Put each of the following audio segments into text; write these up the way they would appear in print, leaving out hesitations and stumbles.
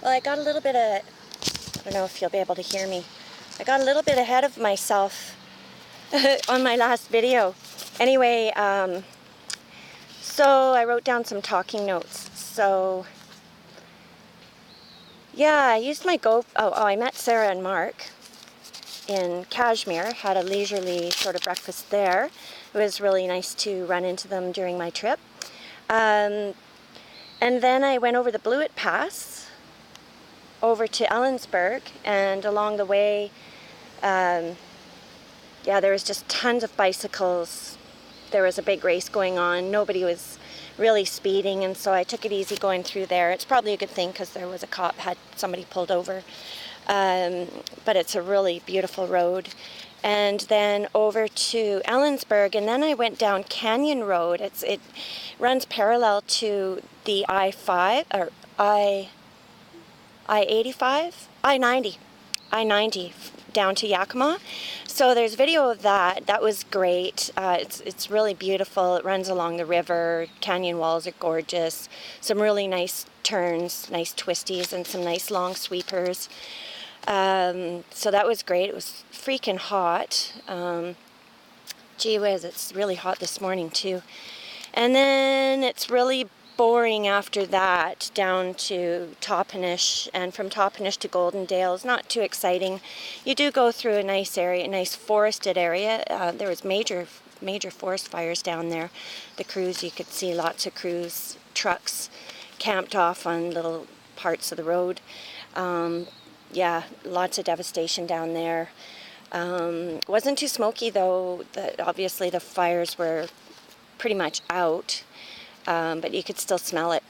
Well, I got a little bit of, I don't know if you'll be able to hear me. I got a little bit ahead of myself on my last video. Anyway, so I wrote down some talking notes. So, yeah, I used my I met Sarah and Mark in Kashmir, had a leisurely sort of breakfast there. It was really nice to run into them during my trip. And then I went over the Blewett Pass, over to Ellensburg, and along the way, yeah, there was just tons of bicycles. There was a big race going on. Nobody was really speeding, and so I took it easy going through there. It's probably a good thing because there was a cop, had somebody pulled over. But it's a really beautiful road. And then over to Ellensburg, and then I went down Canyon Road. It runs parallel to the I-5 or I-85, I-90 down to Yakima. So there's video of that. That was great. It's really beautiful. It runs along the river. Canyon walls are gorgeous. Some really nice turns, nice twisties, and some nice long sweepers. So that was great. It was freaking hot. Gee whiz, it's really hot this morning too. And then it's really boring after that down to Toppenish, and from Toppenish to Goldendale is not too exciting. You do go through a nice area, a nice forested area. There was major forest fires down there. The crews, you could see lots of crews, trucks camped off on little parts of the road. Yeah, lots of devastation down there. Wasn't too smoky though. Obviously the fires were pretty much out, but you could still smell it.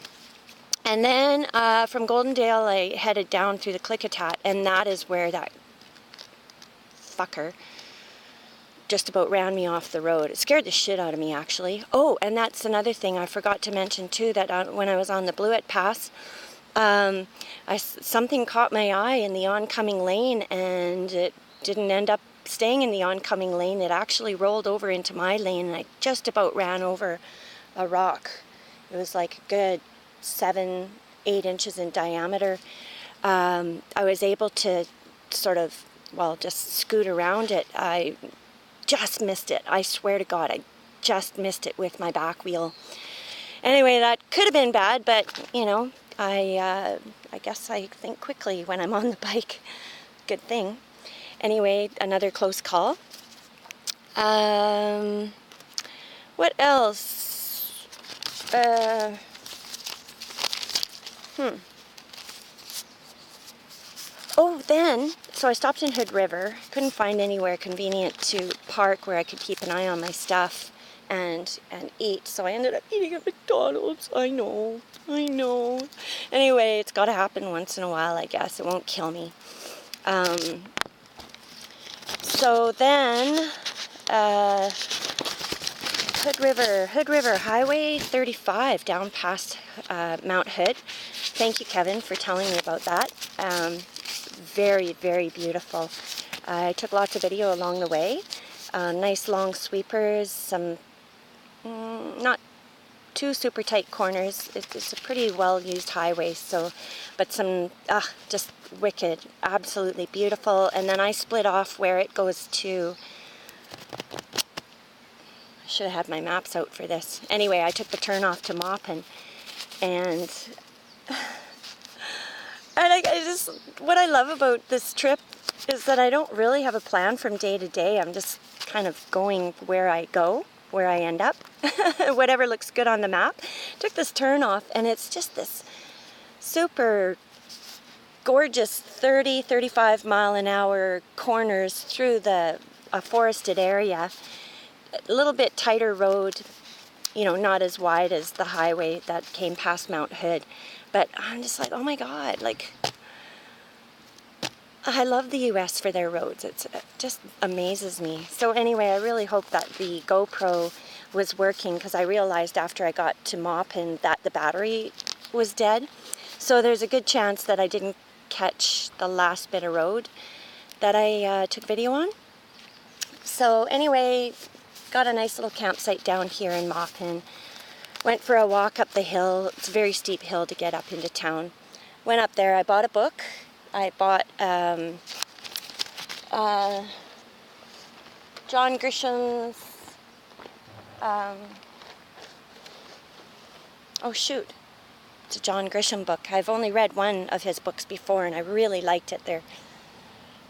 And then from Goldendale I headed down through the Klickitat, and that is where that fucker just about ran me off the road. It scared the shit out of me, actually. Oh, and that's another thing I forgot to mention too, that when I was on the Blewett Pass, something caught my eye in the oncoming lane, and it didn't end up staying in the oncoming lane. It actually rolled over into my lane, and I just about ran over a rock. It was like a good 7-8 inches in diameter. I was able to sort of, well, just scoot around it. I just missed it. I swear to God, I just missed it with my back wheel. Anyway, that could have been bad, but, you know, I guess I think quickly when I'm on the bike. Good thing. Anyway, another close call. What else? Oh, then, so I stopped in Hood River. Couldn't find anywhere convenient to park where I could keep an eye on my stuff and eat, so I ended up eating at McDonald's. I know. Anyway, it's got to happen once in a while, I guess. It won't kill me. So then, Hood River, Highway 35 down past Mount Hood. Thank you, Kevin, for telling me about that. Very, very beautiful. I took lots of video along the way. Nice long sweepers, some not too super tight corners. It's a pretty well used highway, so, but some just wicked, absolutely beautiful. And then I split off where it goes to, I should have had my maps out for this. Anyway, I took the turn off to Maupin, and I just, what I love about this trip is that I don't really have a plan from day to day. I'm just kind of going where I go, where I end up, whatever looks good on the map. Took this turn off, and it's just this super gorgeous 30-35 mile an hour corners through a forested area. A little bit tighter road, you know, not as wide as the highway that came past Mount Hood. But I'm just like, oh my God, like, I love the US for their roads. It just amazes me. So anyway, I really hope that the GoPro was working, because I realized after I got to Maupin that the battery was dead. So there's a good chance that I didn't catch the last bit of road that I took video on. So anyway, got a nice little campsite down here in Maupin. Went for a walk up the hill. It's a very steep hill to get up into town. went up there. I bought a book. I bought John Grisham's, oh shoot, it's a John Grisham book. I've only read one of his books before and I really liked it. They're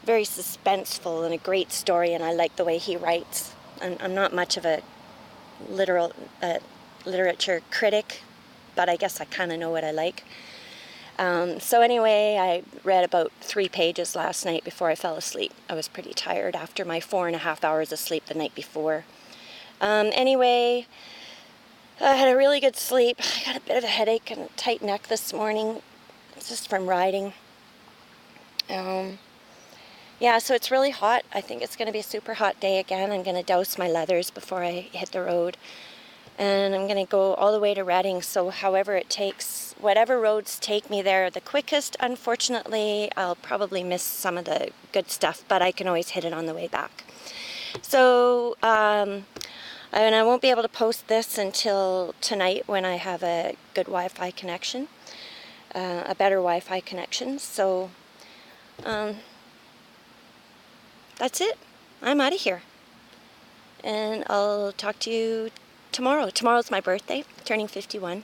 very suspenseful and a great story, and I like the way he writes. I'm not much of a literature critic, but I guess I kind of know what I like. So anyway, I read about 3 pages last night before I fell asleep. I was pretty tired after my 4.5 hours of sleep the night before. Anyway, I had a really good sleep. I got a bit of a headache and a tight neck this morning. It's just from riding. Yeah, so it's really hot. I think it's going to be a super hot day again. I'm going to douse my leathers before I hit the road. And I'm going to go all the way to Reading, so however it takes, whatever roads take me there the quickest. Unfortunately, I'll probably miss some of the good stuff, but I can always hit it on the way back. So, and I won't be able to post this until tonight when I have a good Wi-Fi connection, a better Wi-Fi connection. So, that's it. I'm out of here. And I'll talk to you tomorrow. Tomorrow's my birthday, turning 51.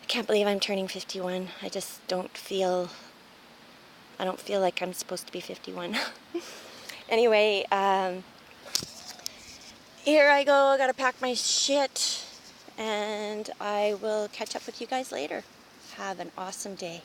I can't believe I'm turning 51. I just don't feel like I'm supposed to be 51. Anyway, here I go. I gotta pack my shit, and I will catch up with you guys later. Have an awesome day.